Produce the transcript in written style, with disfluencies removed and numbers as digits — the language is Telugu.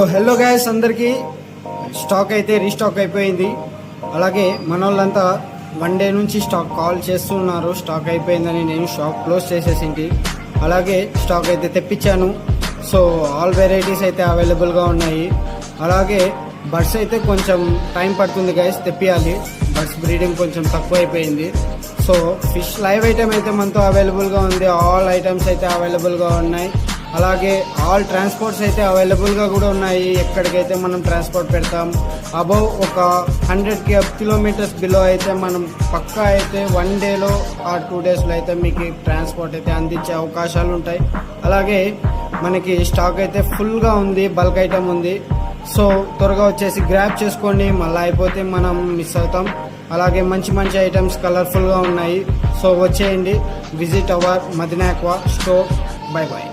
హలో గైస్, అందరికి స్టాక్ అయితే రీస్టాక్ అయిపోయింది. అలాగే మన వాళ్ళంతా 1 డే నుంచి స్టాక్ కాల్ చేస్తున్నారు. స్టాక్ అయిపోయిందని నేను షాప్ క్లోజ్ చేసేసింది. అలాగే స్టాక్ అయితే తెప్పించాను. సో ఆల్ వెరైటీస్ అయితే అవైలబుల్గా ఉన్నాయి. అలాగే బర్డ్స్ అయితే కొంచెం టైం పడుతుంది గైస్, తెప్పియాలి. బర్డ్స్ బ్రీడింగ్ కొంచెం తక్కువ అయిపోయింది. సో ఫిష్ లైవ్ ఐటమ్ అయితే మనతో అవైలబుల్గా ఉంది. ఆల్ ఐటమ్స్ అయితే అవైలబుల్గా ఉన్నాయి. అలాగే ఆల్ ట్రాన్స్పోర్ట్స్ అయితే అవైలబుల్గా కూడా ఉన్నాయి. ఎక్కడికైతే మనం ట్రాన్స్పోర్ట్ పెడతాం అబౌవ్ ఒక 100 కిలోమీటర్స్ బిలో అయితే మనం పక్కా అయితే 1 డేలో ఆ 2 డేస్లో అయితే మీకు ట్రాన్స్పోర్ట్ అయితే అందించే అవకాశాలు ఉంటాయి. అలాగే మనకి స్టాక్ అయితే ఫుల్గా ఉంది, బల్క్ ఐటమ్ ఉంది. సో త్వరగా వచ్చేసి గ్రాప్ చేసుకోండి, మళ్ళీ అయిపోతే మనం మిస్ అవుతాం. అలాగే మంచి మంచి ఐటమ్స్ కలర్ఫుల్గా ఉన్నాయి. సో వచ్చేయండి, visit our Madina Aqua Store. Bye bye.